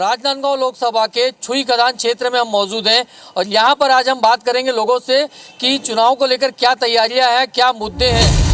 राजनांदगांव लोकसभा के छुईखदान क्षेत्र में हम मौजूद हैं और यहाँ पर आज हम बात करेंगे लोगों से कि चुनाव को लेकर क्या तैयारियां हैं, क्या मुद्दे हैं।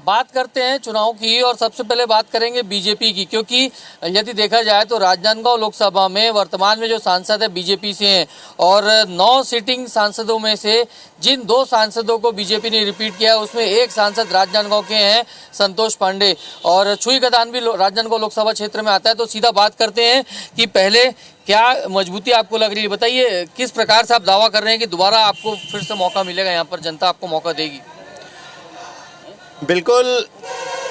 बात करते हैं चुनाव की और सबसे पहले बात करेंगे बीजेपी की, क्योंकि यदि देखा जाए तो राजनांदगांव लोकसभा में वर्तमान में जो सांसद है बीजेपी से हैं और 9 सिटिंग सांसदों में से जिन 2 सांसदों को बीजेपी ने रिपीट किया उसमें एक सांसद राजनांदगांव के हैं संतोष पांडे और छुईखदान भी राजनांदगांव लोकसभा क्षेत्र में आता है। तो सीधा बात करते हैं कि पहले क्या मजबूती आपको लग रही है, बताइए किस प्रकार से आप दावा कर रहे हैं कि दोबारा आपको फिर से मौका मिलेगा, यहाँ पर जनता आपको मौका देगी। बिल्कुल,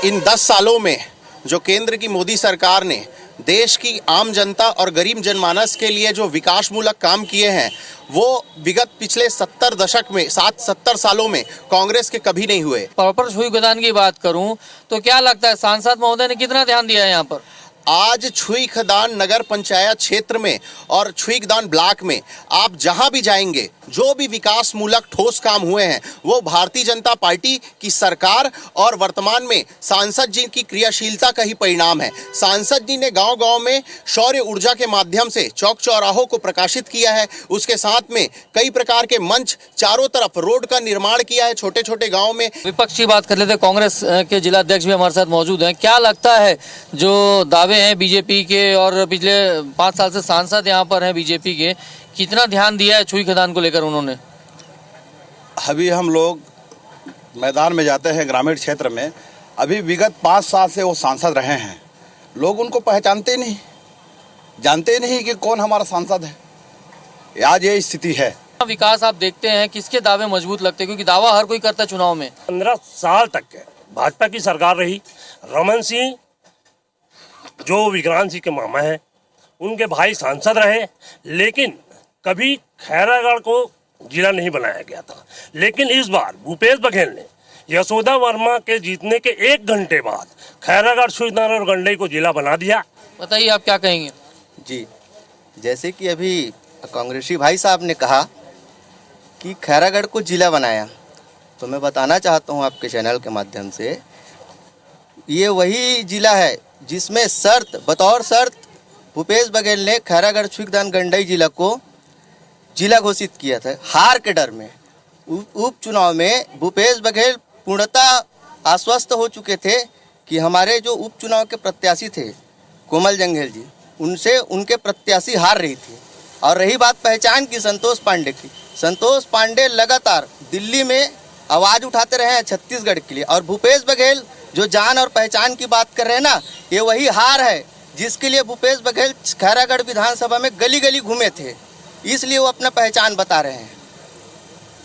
इन 10 सालों में जो केंद्र की मोदी सरकार ने देश की आम जनता और गरीब जनमानस के लिए जो विकासमूलक काम किए हैं वो विगत पिछले 70 सालों में कांग्रेस के कभी नहीं हुए। प्रॉपर छुईखदान की बात करूं तो क्या लगता है सांसद महोदय ने कितना ध्यान दिया है यहाँ पर? आज छुईखदान नगर पंचायत क्षेत्र में और छुईखदान ब्लॉक में आप जहां भी जाएंगे जो भी विकास मूलक ठोस काम हुए हैं वो भारतीय जनता पार्टी की सरकार और वर्तमान में सांसद जी की क्रियाशीलता का ही परिणाम है। सांसद जी ने गांव-गांव में सौर ऊर्जा के माध्यम से चौक चौराहों को प्रकाशित किया है। उसके साथ में कई प्रकार के मंच, चारों तरफ रोड का निर्माण किया है छोटे छोटे गाँव में। विपक्ष की बात कर लेते, कांग्रेस के जिला अध्यक्ष भी हमारे साथ मौजूद हैं। क्या लगता है जो दावे हैं बीजेपी के और पिछले 5 साल से सांसद यहाँ पर हैं बीजेपी के, कितना ध्यान दिया है छुईखदान को लेकर उन्होंने? अभी हम लोग मैदान में जाते हैं ग्रामीण क्षेत्र में, अभी विगत 5 साल से वो सांसद रहे हैं, लोग उनको पहचानते नहीं, जानते नहीं कि कौन हमारा सांसद है। आज ये स्थिति है। विकास आप देखते हैं किसके दावे मजबूत लगते हैं, क्योंकि दावा हर कोई करता है चुनाव में। 15 साल तक भाजपा की सरकार रही। रमन सिंह जो विक्रांत सिंह के मामा हैं, उनके भाई सांसद रहे, लेकिन कभी खैरागढ़ को जिला नहीं बनाया गया था। लेकिन इस बार भूपेश बघेल ने यशोदा वर्मा के जीतने के 1 घंटे बाद खैरागढ़, छुईखदान और गंडई को जिला बना दिया। बताइए आप क्या कहेंगे? जी, जैसे कि अभी कांग्रेसी भाई साहब ने कहा कि खैरागढ़ को जिला बनाया, तो मैं बताना चाहता हूं आपके चैनल के माध्यम से, ये वही जिला है जिसमें बतौर शर्त भूपेश बघेल ने खैरागढ़, छुईखदान, गंडई जिला को जिला घोषित किया था। हार के डर में उपचुनाव में भूपेश बघेल पूर्णतः आश्वस्त हो चुके थे कि हमारे जो उपचुनाव के प्रत्याशी थे कोमल जंघेल जी, उनसे उनके प्रत्याशी हार रही थी। और रही बात पहचान की संतोष पांडे की, संतोष पांडे लगातार दिल्ली में आवाज़ उठाते रहे हैं छत्तीसगढ़ के लिए, और भूपेश बघेल जो जान और पहचान की बात कर रहे हैं ना, ये वही हार है जिसके लिए भूपेश बघेल खैरागढ़ विधानसभा में गली गली घूमे थे, इसलिए वो अपना पहचान बता रहे हैं।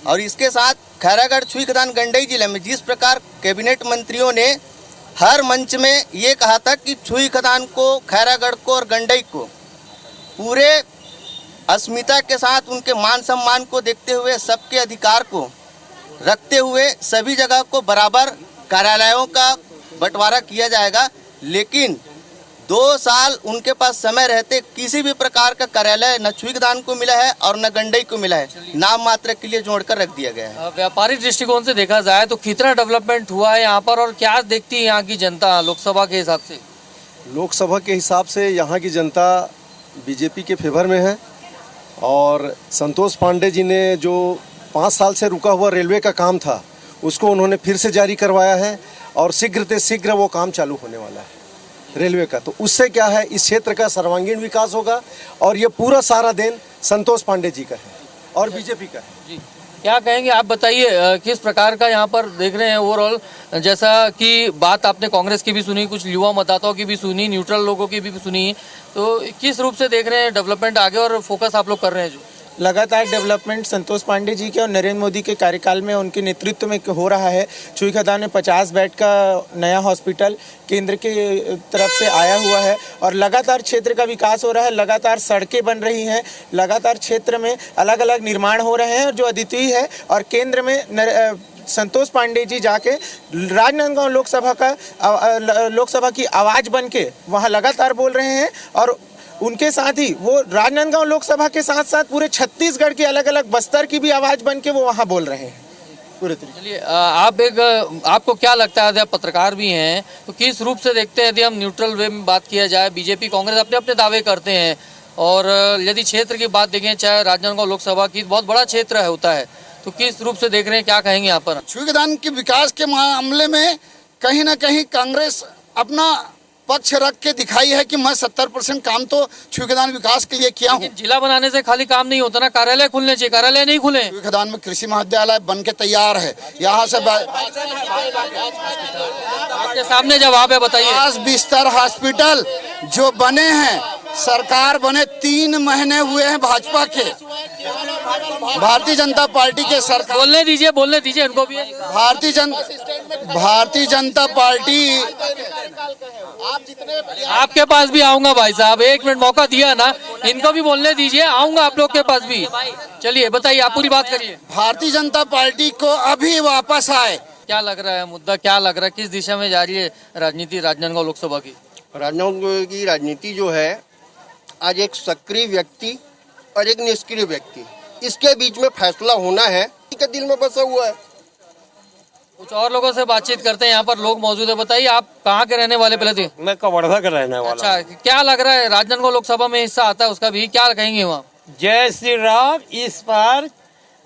और इसके साथ खैरागढ़, छुईखदान, गंडई जिले में जिस प्रकार कैबिनेट मंत्रियों ने हर मंच में ये कहा था कि छुईखदान को, खैरागढ़ को और गंडई को पूरे अस्मिता के साथ उनके मान सम्मान को देखते हुए, सबके अधिकार को रखते हुए सभी जगह को बराबर कार्यालयों का बंटवारा किया जाएगा। लेकिन 2 साल उनके पास समय रहते किसी भी प्रकार का कार्यालय न छुईखदान को मिला है और न गंडई को मिला है, नाम मात्र के लिए जोड़कर रख दिया गया है। व्यापारिक दृष्टिकोण से देखा जाए तो कितना डेवलपमेंट हुआ है यहाँ पर और क्या देखती है यहाँ की जनता लोकसभा के हिसाब से? लोकसभा के हिसाब से यहाँ की जनता बीजेपी के फेवर में है और संतोष पांडे जी ने जो 5 साल से रुका हुआ रेलवे का काम था उसको उन्होंने फिर से जारी करवाया है और शीघ्र वो काम चालू होने वाला है रेलवे का। तो उससे क्या है, इस क्षेत्र का सर्वांगीण विकास होगा और ये पूरा सारा देन संतोष पांडे जी का है और बीजेपी का है। जी, क्या कहेंगे आप, बताइए किस प्रकार का यहाँ पर देख रहे हैं ओवरऑल? जैसा कि बात आपने कांग्रेस की भी सुनी, कुछ युवा मतदाताओं की भी सुनी, न्यूट्रल लोगों की भी सुनी, तो किस रूप से देख रहे हैं डेवलपमेंट आगे और फोकस आप लोग कर रहे हैं? जो लगातार डेवलपमेंट संतोष पांडे जी के और नरेंद्र मोदी के कार्यकाल में उनके नेतृत्व में हो रहा है। छुईखदान में 50 बेड का नया हॉस्पिटल केंद्र की तरफ से आया हुआ है और लगातार क्षेत्र का विकास हो रहा है, लगातार सड़कें बन रही हैं, लगातार क्षेत्र में अलग अलग निर्माण हो रहे हैं। और जो अद्वितीय है और केंद्र में संतोष पांडे जी जाके राजनांदगांव लोकसभा की आवाज़ बन के वहाँ लगातार बोल रहे हैं और उनके साथ ही वो राजनांदगांव लोकसभा के साथ साथ पूरे छत्तीसगढ़ की अलग अलग बस्तर की भी आवाज बन के वो वहाँ बोल रहे हैं पूरे तरीके। चलिए आपको क्या लगता है, आप पत्रकार भी हैं, तो किस रूप से देखते हैं यदि हम न्यूट्रल वे में बात किया जाए? बीजेपी कांग्रेस अपने अपने दावे करते हैं, और यदि क्षेत्र की बात देखें, चाहे राजनांदगांव लोकसभा की बहुत बड़ा क्षेत्र है होता है, तो किस रूप से देख रहे हैं, क्या कहेंगे यहाँ पर? छुईखदान के विकास के मामले में कहीं ना कहीं कांग्रेस अपना पक्ष रख के दिखाई है कि मैं 70% काम तो छुईखदान विकास के लिए किया हूँ। लेकिन जिला बनाने से खाली काम नहीं होता ना, कार्यालय खुलने चाहिए, कार्यालय नहीं खुले। छुईखदान में कृषि महाविद्यालय बन के तैयार है, यहाँ से आपके सामने जवाब है, बताइए। 50 बिस्तर हॉस्पिटल जो बने हैं, सरकार बने 3 महीने हुए हैं भाजपा के, भारतीय जनता पार्टी के सरकार। बोलने दीजिए उनको भी। भारतीय जनता पार्टी आपके पास भी आऊंगा भाई साहब, 1 मिनट मौका दिया ना, इनको भी बोलने दीजिए, आऊंगा आप लोग के पास भी। चलिए बताइए, आप पूरी बात करिए। भारतीय जनता पार्टी को अभी वापस आए। क्या लग रहा है मुद्दा, क्या लग रहा है, किस दिशा में जा रही है राजनीति राजनांदगांव लोकसभा की? राजनांदगांव की राजनीति जो है, आज एक सक्रिय व्यक्ति और एक निष्क्रिय व्यक्ति, इसके बीच में फैसला होना है, इसके दिल में बसा हुआ है। कुछ और लोगों से बातचीत करते हैं, यहाँ पर लोग मौजूद है। बताइए, आप कहाँ के रहने वाले? पहले थे मैं कवर्धा का रहने वाला। अच्छा, क्या लग रहा है, राजनांदगांव लोकसभा में हिस्सा आता है उसका भी, क्या कहेंगे वहाँ? जय श्री राम।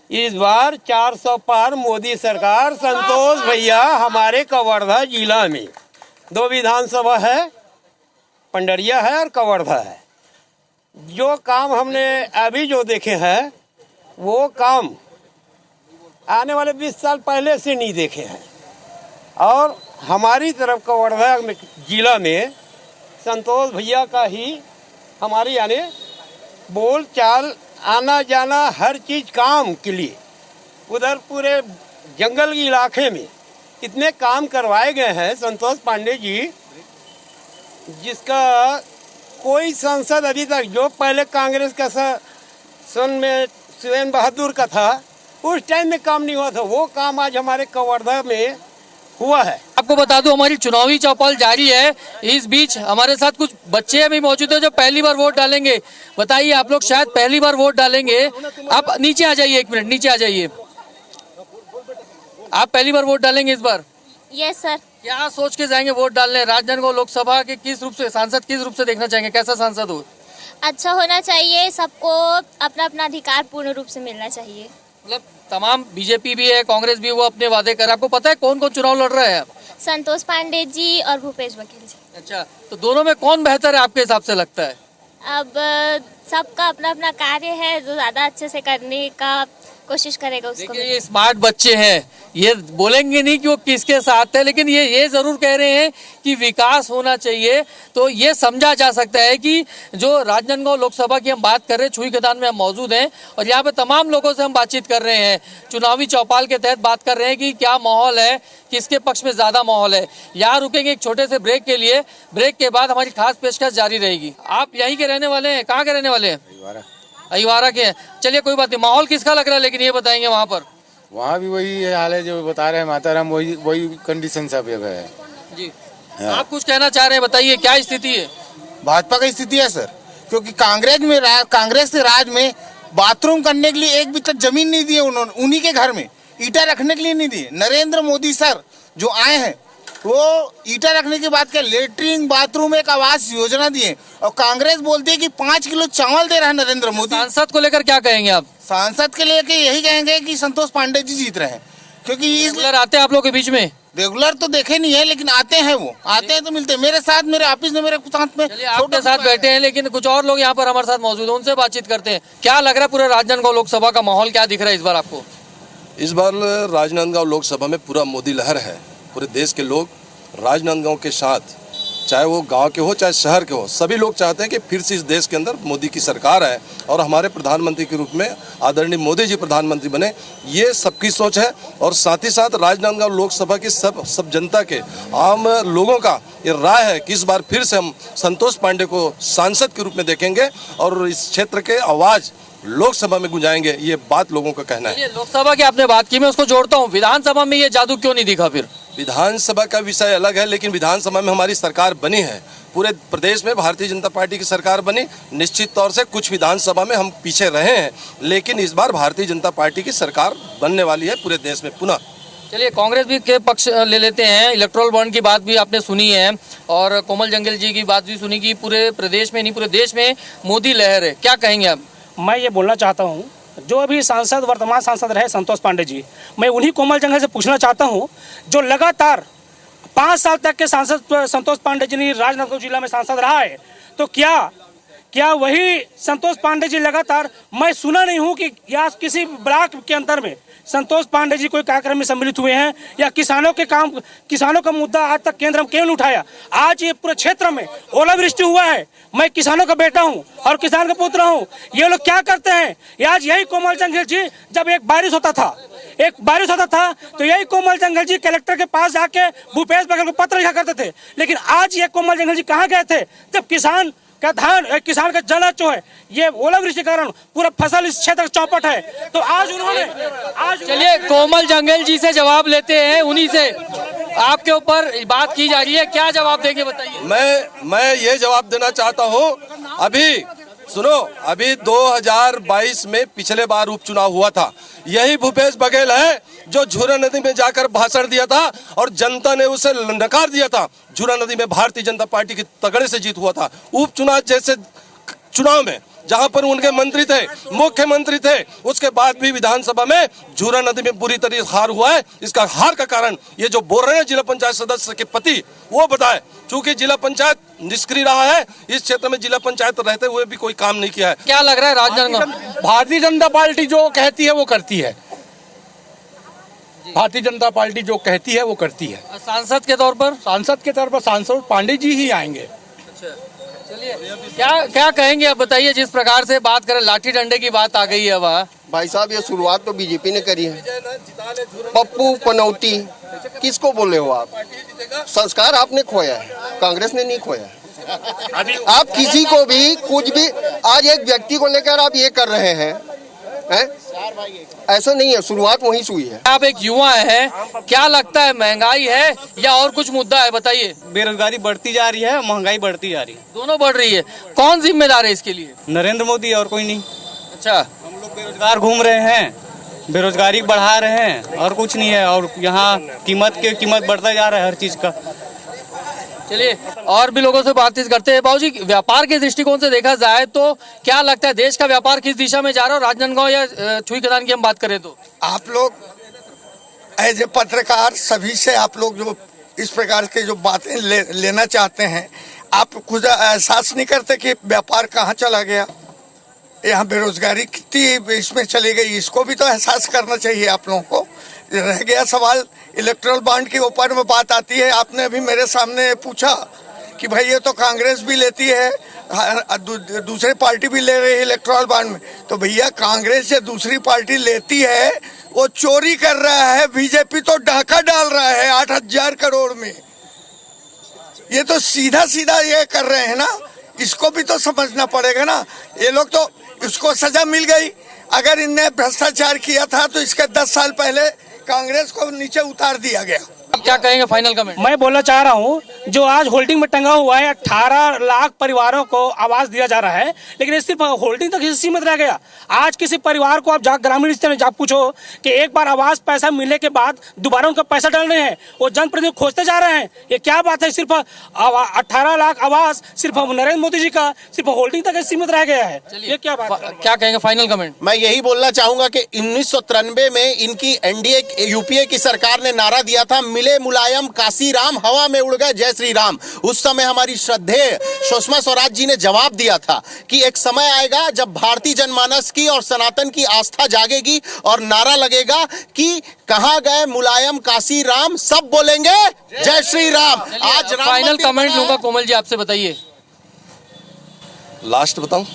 इस बार 400 पार मोदी सरकार। संतोष भैया, हमारे कवर्धा जिला में 2 विधानसभा है, पंडरिया है और कवर्धा है। जो काम हमने अभी जो देखे हैं, वो काम आने वाले 20 साल पहले से नहीं देखे हैं। और हमारी तरफ कवर्धा जिला में संतोष भैया का ही हमारे यानी बोल चाल, आना जाना, हर चीज़ काम के लिए। उधर पूरे जंगल के इलाके में इतने काम करवाए गए हैं संतोष पांडे जी, जिसका कोई सांसद अभी तक, जो पहले कांग्रेस का सन में सुरेंद्र बहादुर का था, उस टाइम में काम नहीं हुआ था, वो काम आज हमारे कवर्धा में हुआ है। आपको बता दूं, हमारी चुनावी चौपाल जारी है। इस बीच हमारे साथ कुछ बच्चे अभी मौजूद है जो पहली बार वोट डालेंगे। बताइए, आप लोग शायद पहली बार वोट डालेंगे। आप नीचे आ जाइए, 1 मिनट नीचे आ जाइए। आप पहली बार वोट डालेंगे इस बार? Yes sir. क्या सोच के जाएंगे वोट डालने? राजनांदगांव लोकसभा के किस रूप से सांसद, किस रूप से देखना चाहेंगे, कैसा सांसद हो? अच्छा होना चाहिए, सबको अपना अपना अधिकार पूर्ण रूप से मिलना चाहिए। मतलब तमाम बीजेपी भी है, कांग्रेस भी, वो अपने वादे कर। आपको पता है कौन कौन चुनाव लड़ रहा है? संतोष पांडे जी और भूपेश बघेल जी। अच्छा, तो दोनों में कौन बेहतर है आपके हिसाब से लगता है? अब सबका अपना अपना कार्य है, जो ज्यादा अच्छे से करने का कोशिश करेगा उसको। देखिए, ये स्मार्ट बच्चे हैं, ये बोलेंगे नहीं कि वो किसके साथ है, लेकिन ये जरूर कह रहे हैं कि विकास होना चाहिए। तो ये समझा जा सकता है कि जो राजनांदगांव लोकसभा की हम बात कर रहे हैं, छुईखदान में हम मौजूद हैं और यहाँ पे तमाम लोगों से हम बातचीत कर रहे हैं। चुनावी चौपाल के तहत बात कर रहे हैं कि क्या माहौल है, किसके पक्ष में ज्यादा माहौल है। यहाँ रुकेंगे एक छोटे से ब्रेक के लिए, ब्रेक के बाद हमारी खास पेशकश जारी रहेगी। आप यहीं के रहने वाले हैं? कहाँ के रहने वाले हैं? अहिवारा के हैं। चलिए, कोई बात नहीं। माहौल किसका लग रहा है, लेकिन ये बताएंगे वहाँ पर? वहाँ भी वही हाल है जो बता रहे हैं माताराम, वही कंडीशन सब है जी। आप कुछ कहना चाह रहे हैं, बताइए क्या स्थिति है? भाजपा की स्थिति है सर, क्योंकि कांग्रेस के राज में बाथरूम करने के लिए एक भी तक जमीन नहीं दी है उन्होंने, उन्हीं के घर में ईटा रखने के लिए नहीं दी। नरेंद्र मोदी सर जो आए हैं, वो ईटा रखने की बात कर, लेटरिन बाथरूम एक आवास योजना दिए, और कांग्रेस बोलती है कि 5 किलो चावल दे रहा है नरेंद्र मोदी। सांसद को लेकर क्या कहेंगे आप? सांसद के लिए यही कहेंगे कि संतोष पांडे जी जीत रहे हैं, क्योंकि रेगुलर आते हैं आप लोग के बीच में? रेगुलर तो देखे नहीं है, लेकिन आते हैं, वो आते हैं तो मिलते हैं मेरे साथ, मेरे ऑफिस में, मेरे साथ में। चलिए, आपके साथ बैठे हैं, लेकिन कुछ और लोग यहाँ पर हमारे साथ मौजूद हैं, उनसे बातचीत करते हैं। क्या लग रहा है पूरे राजनांदगांव लोकसभा का माहौल क्या दिख रहा है इस बार आपको? इस बार राजनांदगांव लोकसभा में पूरा मोदी लहर है। पूरे देश के लोग राजनांदगांव के साथ, चाहे वो गांव के हो चाहे शहर के हो, सभी लोग चाहते हैं कि फिर से इस देश के अंदर मोदी की सरकार है और हमारे प्रधानमंत्री के रूप में आदरणीय मोदी जी प्रधानमंत्री बने। ये सबकी सोच है और साथ ही साथ राजनांदगांव लोकसभा की सब जनता के, आम लोगों का ये राय है कि इस बार फिर से हम संतोष पांडे को सांसद के रूप में देखेंगे और इस क्षेत्र के आवाज़ लोकसभा में गुंजाएंगे। ये बात लोगों का कहना है। लोकसभा की आपने बात की, मैं उसको जोड़ता हूँ, विधानसभा में ये जादू क्यों नहीं दिखा फिर? विधानसभा का विषय अलग है, लेकिन विधानसभा में हमारी सरकार बनी है। पूरे प्रदेश में भारतीय जनता पार्टी की सरकार बनी। निश्चित तौर से कुछ विधानसभा में हम पीछे रहे हैं, लेकिन इस बार भारतीय जनता पार्टी की सरकार बनने वाली है पूरे देश में पुनः। चलिए कांग्रेस भी के पक्ष ले लेते हैं। इलेक्ट्रोल बॉन्ड की बात भी आपने सुनी है और कोमल जंगल जी की बात भी सुनी कि पूरे प्रदेश में नहीं पूरे देश में मोदी लहर है। क्या कहेंगे आप? मैं ये बोलना चाहता हूँ, जो अभी सांसद वर्तमान सांसद रहे संतोष पांडे जी, मैं उन्हीं कोमल जंगल से पूछना चाहता हूँ जो लगातार 5 साल तक के सांसद संतोष पांडे जी ने राजनांदगांव जिला में सांसद रहा है, तो क्या वही संतोष पांडे जी लगातार, मैं सुना नहीं हूँ कि या किसी ब्लॉक के अंदर में संतोष पांडे जी कोई कार्यक्रम में सम्मिलित हुए हैं या किसानों का मुद्दा आज तक केंद्र में क्यों नहीं उठाया। आज ये पूरे क्षेत्र में ओलावृष्टि हुआ है, मैं किसानों का बेटा हूँ और किसान का पुत्र हूँ। ये लोग क्या करते हैं? आज यही कोमल जंगल जी जब एक बारिश होता था तो यही कोमल जंगल जी कलेक्टर के पास जाके भूपेश बघेल को पत्र लिखा करते थे, लेकिन आज ये कोमल जंगल जी कहाँ गए थे जब किसान का जल जो है ये ओलावृष्टि के कारण पूरा फसल इस क्षेत्र चौपट है। तो आज चलिए कोमल जंगल जी से जवाब लेते हैं, उन्हीं से आपके ऊपर बात की जा रही है, क्या जवाब देंगे बताइए। मैं ये जवाब देना चाहता हूँ। अभी 2022 में पिछले बार उपचुनाव हुआ था, यही भूपेश बघेल है जो झूरा नदी में जाकर भाषण दिया था और जनता ने उसे नकार दिया था। झूरा नदी में भारतीय जनता पार्टी की तगड़े से जीत हुआ था। उपचुनाव जैसे चुनाव में जहां पर उनके मंत्री थे, मुख्यमंत्री थे, उसके बाद भी विधानसभा में झूरा नदी में बुरी तरह हार हुआ है। इसका हार का कारण ये जो बोल रहे हैं जिला पंचायत सदस्य के पति, वो बताए, क्योंकि जिला पंचायत निष्क्रिय रहा है। इस क्षेत्र में जिला पंचायत रहते हुए भी कोई काम नहीं किया है। क्या लग रहा है राजनांदगांव? भारतीय जनता पार्टी जो कहती है वो करती है। भारतीय जनता पार्टी जो कहती है वो करती है। सांसद के तौर पर सांसद पांडे जी ही आएंगे। चलिए क्या कहेंगे आप बताइए। जिस प्रकार से बात करें, लाठी डंडे की बात आ गई है वहाँ। भाई साहब ये शुरुआत तो बीजेपी ने करी है। पप्पू पनौती किसको बोल रहे हो आप? संस्कार आपने खोया है, कांग्रेस ने नहीं खोया है। आप किसी को भी कुछ भी, आज एक व्यक्ति को लेकर आप ये कर रहे हैं, ऐसा नहीं है। शुरुआत वहीं से हुई है। आप एक युवा है, क्या लगता है महंगाई है या और कुछ मुद्दा है बताइए। बेरोजगारी बढ़ती जा रही है, महंगाई बढ़ती जा रही है, दोनों बढ़ रही है। कौन जिम्मेदार है इसके लिए? नरेंद्र मोदी और कोई नहीं। अच्छा, हम लोग बेरोजगार घूम रहे हैं, बेरोजगारी बढ़ा रहे हैं और कुछ नहीं है। और यहाँ कीमत बढ़ता जा रहा है हर चीज का। चलिए और भी लोगों से बातचीत करते हैं। बाबूजी, व्यापार के दृष्टिकोण से देखा जाए तो क्या लगता है देश का व्यापार किस दिशा में जा रहा है? राजनांदगांव या छुई खदान की हम बात करें तो आप लोग एज ए पत्रकार सभी से आप लोग जो इस प्रकार के जो बातें लेना चाहते हैं, आप खुद एहसास नहीं करते कि व्यापार कहाँ चला गया, यहाँ बेरोजगारी कितनी इसमें चली गई, इसको भी तो एहसास करना चाहिए आप लोगों को। रह गया सवाल इलेक्ट्रल बॉन्ड के ऊपर में बात आती है। आपने अभी मेरे सामने पूछा कि भाई ये तो कांग्रेस भी लेती है, दूसरी पार्टी भी ले रही है इलेक्ट्रल बॉन्ड में, तो भैया कांग्रेस या दूसरी पार्टी लेती है वो चोरी कर रहा है, बीजेपी तो डाका डाल रहा है 8,000 करोड़ में। ये तो सीधा ये कर रहे हैं ना, इसको भी तो समझना पड़ेगा ना। ये लोग तो, इसको सजा मिल गई। अगर इनने भ्रष्टाचार किया था तो इसके 10 साल पहले कांग्रेस को नीचे उतार दिया गया। क्या कहेंगे फाइनल कमेंट? मैं बोलना चाह रहा हूँ, जो आज होल्डिंग में टंगा हुआ है 18 लाख परिवारों को आवास दिया जा रहा है, लेकिन ये सिर्फ होल्डिंग तक सीमित रह गया। आज किसी परिवार को आप ग्रामीण स्तर में जा पूछो कि एक बार आवास पैसा मिलने के बाद दोबारा उनका पैसा डाल रहे हैं, वो जनप्रतिनिधि खोजते जा रहे हैं। ये क्या बात है? सिर्फ 18 लाख आवास सिर्फ नरेंद्र मोदी जी का सिर्फ होल्डिंग तक सीमित रह गया है। ये क्या बात है? क्या कहेंगे फाइनल कमेंट? मैं यही बोलना चाहूंगा कि 1993 में इनकी एनडीए यूपीए की सरकार ने नारा दिया था, मिले मुलायम काशी राम, हवा में उड़ गए जय श्री राम। उस समय हमारी श्रद्धेय सुषमा स्वराज जी ने जवाब दिया था कि एक समय आएगा जब भारतीय जनमानस की और सनातन की आस्था जागेगी और नारा लगेगा कि कहां गए मुलायम काशी राम, सब बोलेंगे जय श्री राम। आज फाइनल कमेंट लूंगा कोमल जी, आपसे बताइए। लास्ट बताऊं,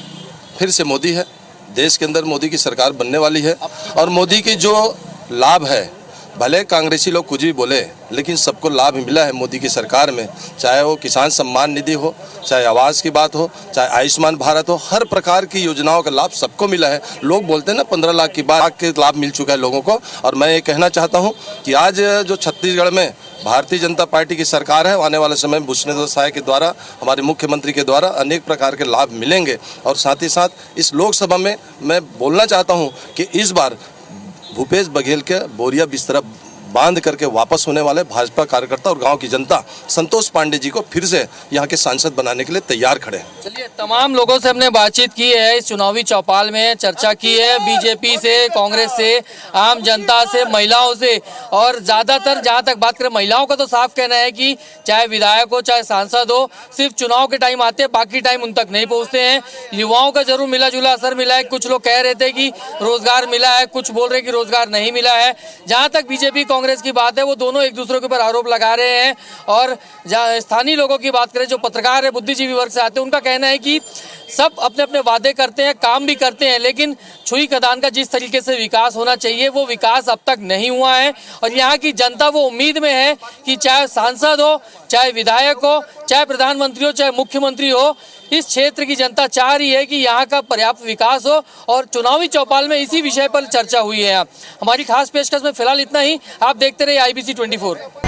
फिर से मोदी है, देश के अंदर मोदी की सरकार बनने वाली है। और मोदी की जो लाभ है, भले कांग्रेसी लोग कुछ भी बोले, लेकिन सबको लाभ मिला है मोदी की सरकार में। चाहे वो किसान सम्मान निधि हो, चाहे आवास की बात हो, चाहे आयुष्मान भारत हो, हर प्रकार की योजनाओं का लाभ सबको मिला है। लोग बोलते हैं ना 15 लाख की बात के लाभ मिल चुका है लोगों को। और मैं ये कहना चाहता हूँ कि आज जो छत्तीसगढ़ में भारतीय जनता पार्टी की सरकार है, आने वाले समय में भूषण साय के द्वारा, हमारे मुख्यमंत्री के द्वारा अनेक प्रकार के लाभ मिलेंगे। और साथ ही साथ इस लोकसभा में मैं बोलना चाहता हूं कि इस बार भूपेश बघेल के बोरिया बिस्तरा बांध करके वापस होने वाले भाजपा कार्यकर्ता और गांव की जनता संतोष पांडे जी को फिर से यहां के सांसद बनाने के लिए तैयार खड़े हैं। चलिए, तमाम लोगों से हमने बातचीत की है, इस चुनावी चौपाल में चर्चा की है, बीजेपी से, कांग्रेस से, आम जनता से, महिलाओं से, और ज्यादातर जहां तक बात करें महिलाओं का तो साफ कहना है कि चाहे विधायक हो चाहे सांसद हो, सिर्फ चुनाव के टाइम आते हैं, बाकी टाइम उन तक नहीं पहुंचते हैं। युवाओं का जरूर मिला जुला असर मिला है, कुछ लोग कह रहे थे कि रोजगार मिला है, कुछ बोल रहे कि रोजगार नहीं मिला है। जहां तक बीजेपी कांग्रेस की बात है, वो दोनों एक दूसरे के ऊपर आरोप लगा रहे हैं। और स्थानीय लोगों की बात करें, जो पत्रकार है, बुद्धिजीवी वर्ग से आते हैं, उनका कहना है कि सब अपने अपने वादे करते हैं, काम भी करते हैं, लेकिन छुई खदान का जिस तरीके से विकास होना चाहिए वो विकास अब तक नहीं हुआ है। और यहाँ की जनता वो उम्मीद में है कि चाहे सांसद हो, चाहे विधायक हो, चाहे प्रधानमंत्री हो, चाहे मुख्यमंत्री हो, इस क्षेत्र की जनता चाह रही है कि यहाँ का पर्याप्त विकास हो। और चुनावी चौपाल में इसी विषय पर चर्चा हुई है। हमारी खास पेशकश में फिलहाल इतना ही। आप देखते रहिए IBC 24।